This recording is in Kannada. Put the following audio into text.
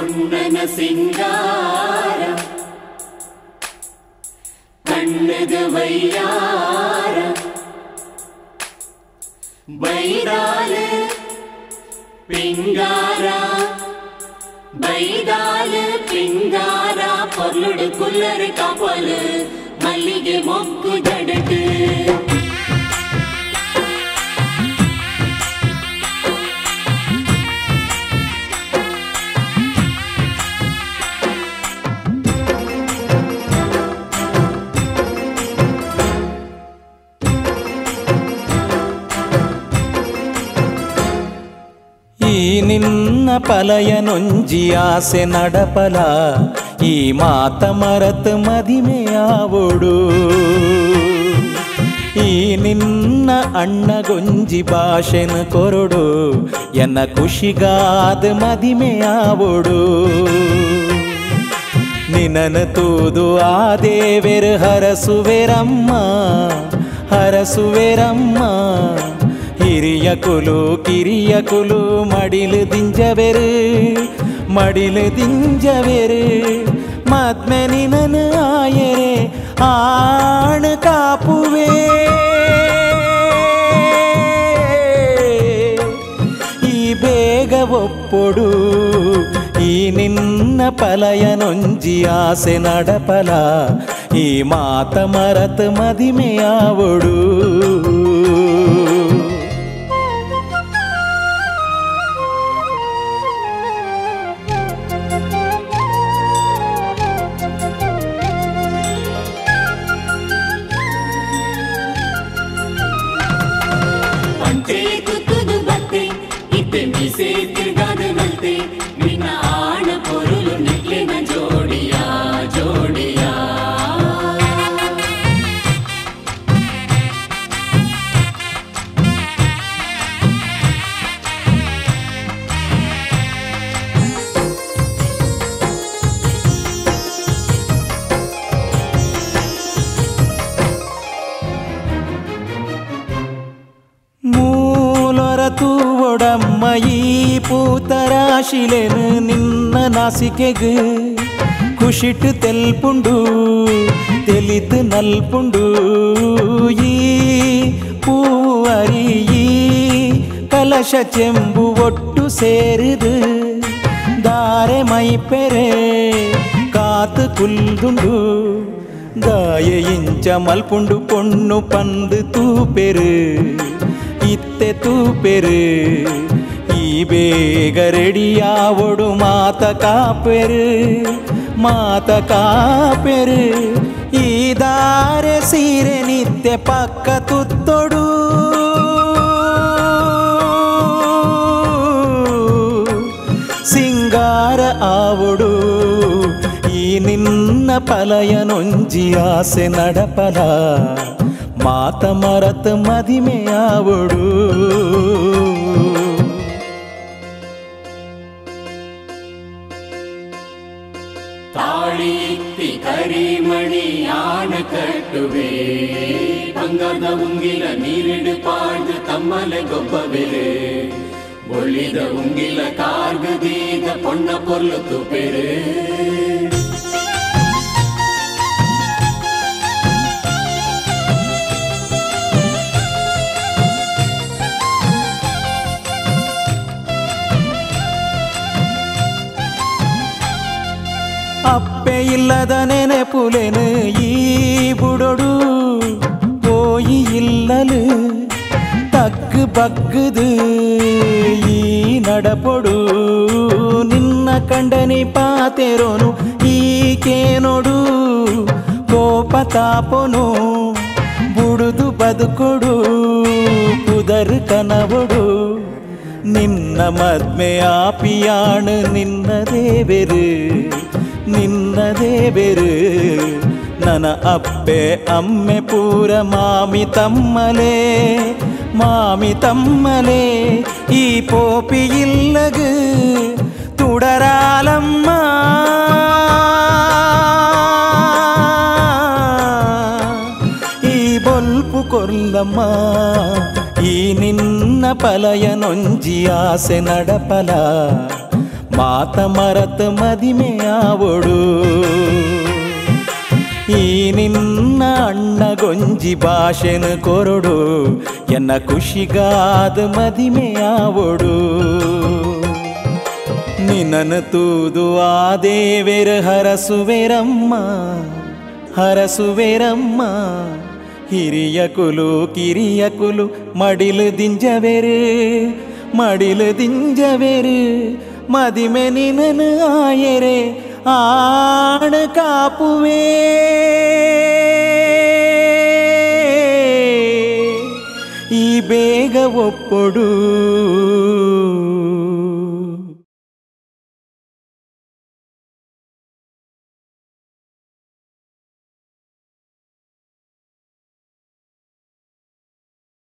பொன்னன சிங்கார கண்ணது வையார பைதாலு పింగార బైదాలు పింగార పొల్లుడు కుల్లరి కపలు మల్లిగే మొక్కు జడటు ನಿನ್ನ ಪಲಯ ನೊಂಜಿ ಆಸೆ ನಡಪಲ ಈ ಮಾತ ಮರತ್ ಮದಿಮೆಯಾವೊಡು ಈ ನಿನ್ನ ಅಣ್ಣಗೊಂಜಿ ಭಾಷೆನ ಕೊರಡು ಎನ್ನ ಖುಷಿಗಾದ ಮದಿಮೆಯಾವೊಡು ನಿನನ ತೂದು ಆ ದೇವೆರು ಹರಸುವೆರಮ್ಮ ಹರಸುವೆರಮ್ಮ ಹಿರಿಯಕುಲು ಕಿರಿಯಕುಲು ಮಡಿಲು ದಿಂಜವೆರು ಮದ್ಮೆ ನಿನನು ಆಯರೆ ಆಣ ಕಾಪುವೆ ಈ ಬೇಗ ಒಪ್ಪೊಡು ಈ ನಿನ್ನ ಪಲಯ ನೊಂಜಿ ಆಸೆ ನಡಪಲ ಈ ಮಾತ ಮರತ್ ಮದಿಮೆಯಾವೊಡು ತೂವೊಡಮ್ಮ ಈ ಪೂತರಾಶಿಲೆನು ನಿನ್ನ ನಾಸಿಕೆಗು ಖುಷಿಟ್ಟು ತೆಲ್ಪುಂಡು ತೆಲಿತು ನಲ್ಪುಂಡು ಈ ಪೂವು ಅರಿ ಈ ಕಲಶ ಚೆಂಬು ಒಟ್ಟು ಸೇರಿದು ದಾರೆ ಮೈಪೆರೆ ಕಾತು ಕುಲ್ದುಂಡು ದಾಯ ಇಂಚ ಮಲ್ಪುಂಡು ಪೊಣ್ಣು ಪಂದು ತೂಪೆರು ಇತ್ತೆ ತೂಪೆರು ಈ ಬೇಗ ರೆಡಿಯಾವೊಡು ಮಾತ ಕಾಪೆರು ಈ ದಾರೆ ಸೀರೆ ನಿತ್ಯ ಪಕ್ಕ ತುತ್ತೊಡು ಸಿಂಗಾರ ಆವೊಡು ಈ ನಿನ್ನ ಪಲಯ ನೊಂಜಿ ಆಸೆ ನಡಪಲ ಮಾತ ಮರತ್ ಮದಿಮೆಯಾವೊಡು ತಾಳಿ ಇತ್ತಿ ಕರಿಮಣಿ ಆಣ ಕಟ್ಟುವೆ ಬಂಗಾರದ ಉಂಗಿಲ ನೀರಿಡು ಪಾಡ್ದು ತಮ್ಮಲೆ ಗೊಬ್ಬವೆರೆ ಒಳ್ಳಿದ ಉಂಗಿಲ ಕಾರ್ಗದೀದ ಪೊಣ್ಣ ಪೊರ್ಲು ತುಪೆರೆ ಅಪ್ಪೆ ಇಲ್ಲದ ನೆನೆಪುಲೆನು ಈ ಬುಡೊಡು ಪೋಯಿ ಇಲ್ಲಲು ತಗ್ಗು ಬಗ್ಗದು ಈ ನಡಪೊಡು ನಿನ್ನ ಕಂಡನಿ ಪಾತೆರೋನು ಈಕೇನೊಡು ಕೋಪ ತಾಪೊನು ಬುಡುದು ಬದುಕೊಡು ಪುದರು ಕನವೊಡು ನಿನ್ನ ಮದ್ಮೆ ಆಪಿಯಾಣು ನಿನ್ನದೇ ಬೆರು ನನ ಅಪ್ಪೆ ಅಮ್ಮೆ ಪೂರ ಮಾಮಿ ತಮ್ಮಲೆ ಈ ಪೋಪಿ ಇಲ್ಲಗು ತುಡರಾಲಮ್ಮ ಈ ಬೊಲ್ಪು ಕೊಲ್ಲಮ್ಮ ಈ ನಿನ್ನ ಪಲಯ ನೊಂಜಿ ಆಸೆ ನಡಪಲ ಮಾತ ಮರತ ಮದಿಮೆಯಾವೊಡು ಈ ನಿನ್ನ ಅಣ್ಣ ಗೊಂಜಿ ಭಾಷೆನ ಕೊರಡು ಎನ್ನ ಖುಷಿಗಾದ ಮದಿಮೆಯಾವೊಡು ನಿನ್ನನ್ನು ತೂದು ಆ ದೇವೆರ ಹರಸುವೆರಮ್ಮ ಹರಸುವೆರಮ್ಮ ಹಿರಿಯ ಕುಲು ಕಿರಿಯ ಕುಲು ಮಡಿಲು ದಿಂಜವೆರು ಮಡಿಲು ದಿಂಜವೆರು ಮದಿಮೆ ನಿನನು ಆಯರೆ ಆಣ ಕಾಪುವೆ ಈ ಬೇಗ ಒಪ್ಪೊಡು